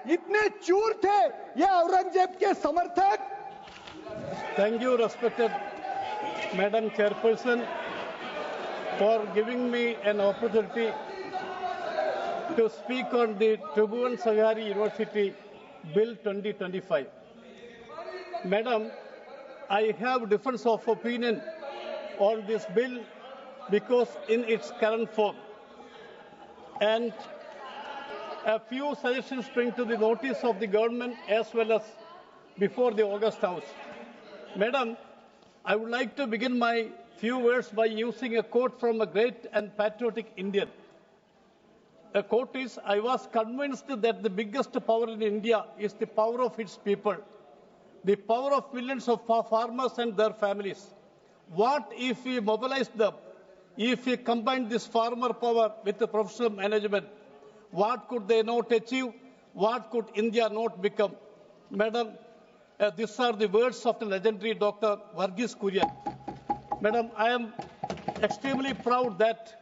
इतने चूर थे ये औरंगजेब के समर्थक। Thank you, respected Madam Chairperson, for giving me an opportunity to speak on the Tribhuvan Sahkari University Bill 2025. Madam, I have difference of opinion on this bill because in its current form, and a few suggestions bring to the notice of the government as well as before the August House. Madam, I would like to begin my few words by using a quote from a great and patriotic Indian. The quote is, "I was convinced that the biggest power in India is the power of its people, the power of millions of farmers and their families. What if we mobilize them? If we combine this farmer power with the professional management, what could they not achieve? What could India not become?" Madam, these are the words of the legendary Dr. Varghese Kurian. Madam, I am extremely proud that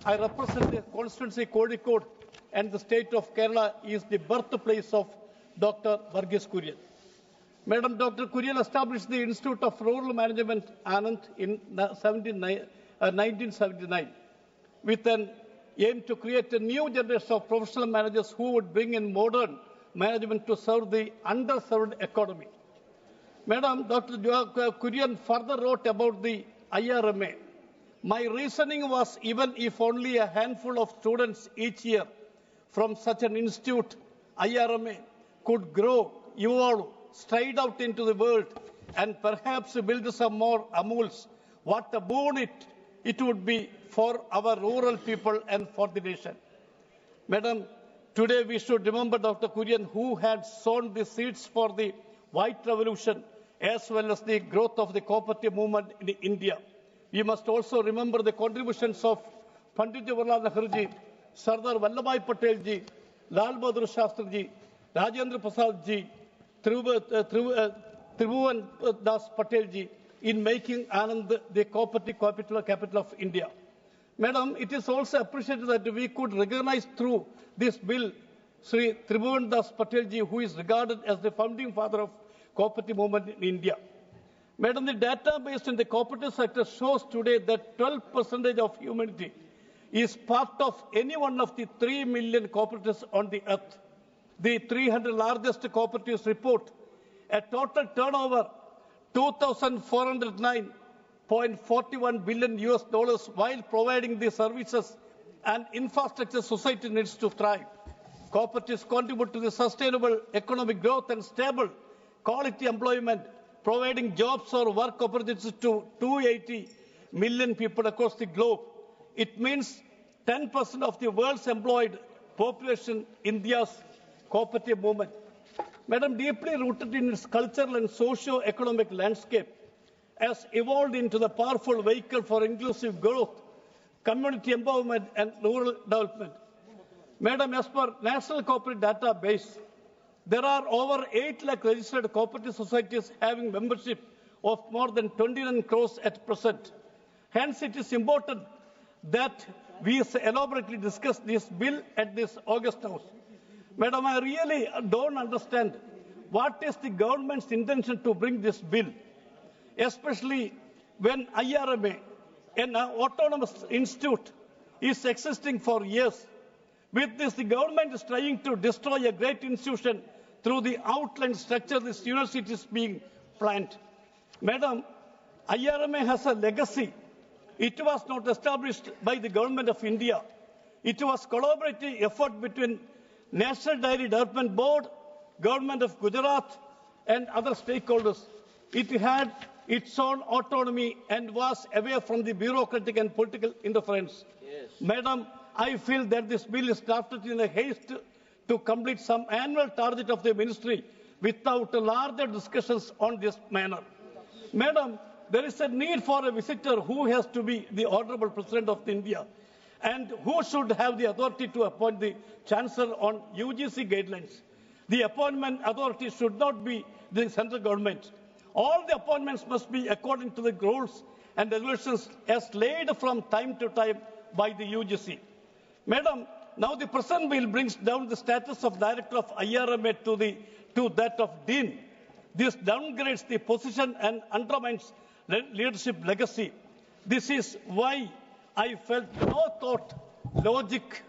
I represent the constituency Kozhikode, and the state of Kerala is the birthplace of Dr. Varghese Kurian. Madam, Dr. Kurian established the Institute of Rural Management, Anand, in 1979, with an aim to create a new generation of professional managers who would bring in modern management to serve the underserved economy. Madam, Dr. Kurian further wrote about the IRMA. "My reasoning was, even if only a handful of students each year from such an institute, IRMA, could grow, evolve, stride out into the world, and perhaps build some more Amuls, what a boon it would be for our rural people and for the nation." Madam, today we should remember Dr. Kurian, who had sown the seeds for the White Revolution as well as the growth of the cooperative movement in India. We must also remember the contributions of Pandit Jawaharlal Nehru ji, Sardar Vallabhbhai Patel ji, Lal Bahadur Shastri ji, Rajendra Prasad ji, Tribhuvan Das Patel ji in making Anand the cooperative capital of India. Madam, it is also appreciated that we could recognize through this bill Sri Tribhuvan Das Patel ji, who is regarded as the founding father of cooperative movement in India. Madam, the data based in the cooperative sector shows today that 12% of humanity is part of any one of the 3 million cooperatives on the earth. The 300 largest cooperatives report a total turnover $2,409.41 billion while providing the services and infrastructure society needs to thrive. Cooperatives contribute to the sustainable economic growth and stable quality employment, providing jobs or work opportunities to 280 million people across the globe. It means 10% of the world's employed population, India's cooperative movement. Madam, deeply rooted in its cultural and socio-economic landscape, has evolved into the powerful vehicle for inclusive growth, community empowerment and rural development. Madam, as per National Cooperative Database, there are over 8 lakh registered cooperative societies having membership of more than 29 crores at present. Hence, it is important that we elaborately discuss this bill at this August House. Madam, I really don't understand what is the government's intention to bring this bill, especially when IRMA, an autonomous institute, is existing for years. With this, the government is trying to destroy a great institution through the outline structure this university is being planned. Madam, IRMA has a legacy. It was not established by the government of India. It was collaborative effort between National Dairy Development Board, Government of Gujarat, and other stakeholders. It had its own autonomy and was away from the bureaucratic and political interference. Yes. Madam, I feel that this bill is drafted in a haste to complete some annual target of the ministry without larger discussions on this manner. Madam, there is a need for a visitor who has to be the Honorable President of India and who should have the authority to appoint the Chancellor on UGC guidelines. The appointment authority should not be the central government. All the appointments must be according to the rules and regulations as laid from time to time by the UGC. Madam, now the present bill brings down the status of director of IRMA to that of dean. This downgrades the position and undermines leadership legacy. This is why I felt no thought, logic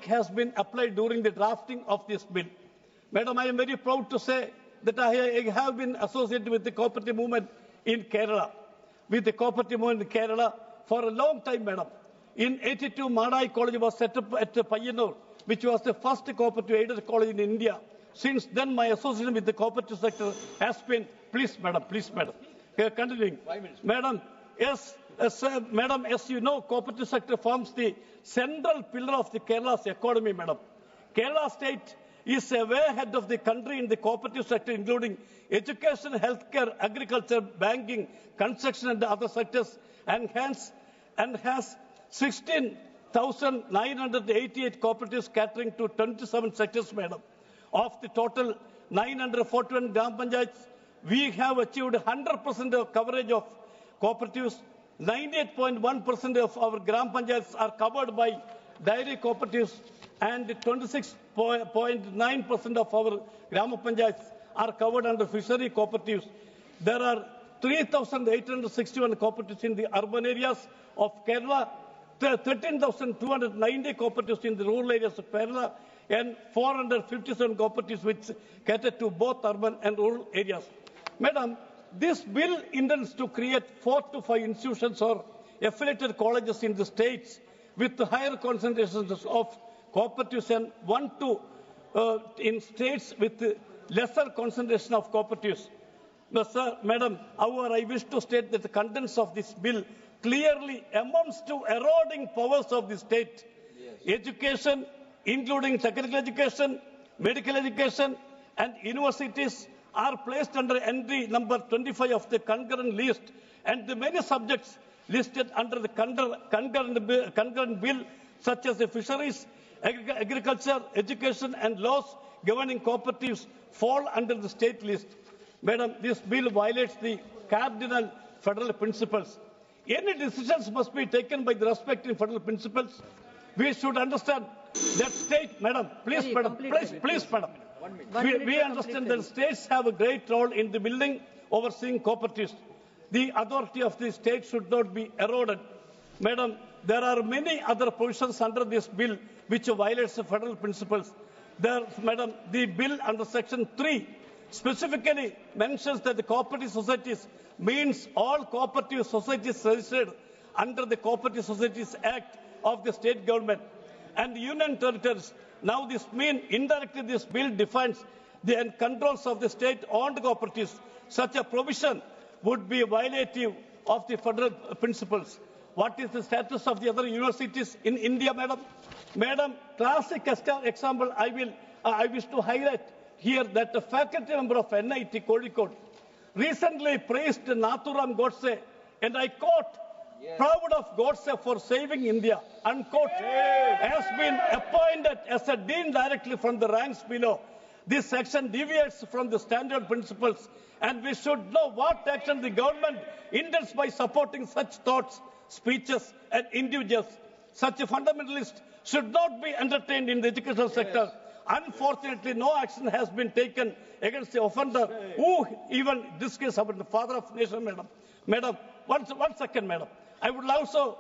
has been applied during the drafting of this bill. Madam, I am very proud to say that I have been associated with the cooperative movement in Kerala, for a long time, madam. In 82, Madai College was set up at Payyanur, which was the first cooperative aided college in India. Since then, my association with the cooperative sector has been, please, madam. Continuing. Madam, madam, as you know, cooperative sector forms the central pillar of the Kerala's economy, madam. Kerala state is way ahead of the country in the cooperative sector, including education, healthcare, agriculture, banking, construction, and other sectors, and has 16,988 cooperatives catering to 27 sectors, madam. Of the total 941 gram panchayats, we have achieved 100% of coverage of cooperatives. 98.1% of our gram panchayats are covered by dairy cooperatives, and 26.9% of our gram panchayats are covered under fishery cooperatives. There are 3,861 cooperatives in the urban areas of Kerala, 13,290 cooperatives in the rural areas of Kerala, and 457 cooperatives which cater to both urban and rural areas. Madam, this bill intends to create 4 to 5 institutions or affiliated colleges in the states with higher concentrations of cooperatives, and 1 to in states with lesser concentration of cooperatives. Sir, madam, however, I wish to state that the contents of this bill clearly amounts to eroding powers of the state. Yes. Education, including technical education, medical education, and universities, are placed under entry number 25 of the concurrent list, and the many subjects listed under the concurrent bill, such as the fisheries, agriculture, education, and laws governing cooperatives, fall under the state list. Madam, this bill violates the cardinal federal principles. Any decisions must be taken by the respective federal principles. We should understand that state, madam, please, madam, please, madam. We understand that states have a great role in the building, overseeing cooperatives. The authority of the state should not be eroded. Madam, there are many other provisions under this bill which violates the federal principles. Madam, the bill under section 3 specifically mentions that the cooperative societies means all cooperative societies registered under the Cooperative Societies Act of the state government and the union territories. Now this means indirectly this bill defines the controls of the state-owned cooperatives. Such a provision would be violative of the federal principles. What is the status of the other universities in India, madam? Madam, classic example I wish to highlight here that the faculty member of NIT Kozhikode recently praised Nathuram Godse, and I quote, proud of Godse for saving India, unquote, has been appointed as a dean directly from the ranks below. This section deviates from the standard principles, and we should know what action the government intends by supporting such thoughts, speeches, and individuals. Such a fundamentalist should not be entertained in the educational sector. Unfortunately, no action has been taken against the offender who even discussed about the father of nation, madam. Madam, one second, madam. I would also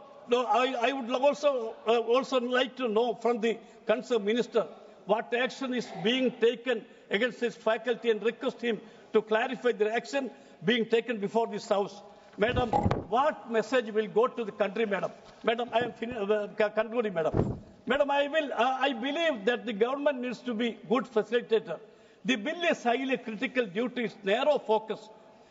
like to know from the concerned minister what action is being taken against his faculty and request him to clarify the action being taken before this house. Madam, what message will go to the country, madam? Madam, I am concluding, madam. Madam, I believe that the government needs to be good facilitator. The bill is highly critical due to its narrow focus,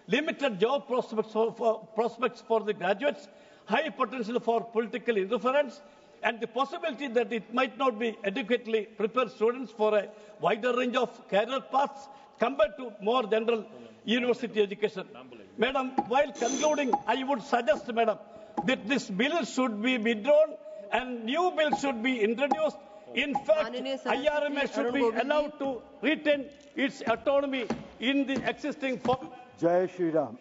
limited job prospects for the graduates, high potential for political interference, and the possibility that it might not be adequately prepare students for a wider range of career paths compared to more general university education. Madam, while concluding, I would suggest, madam, that this bill should be withdrawn and new bill should be introduced. In fact, IRMA should be allowed to retain its autonomy in the existing form. Jai Shri Ram.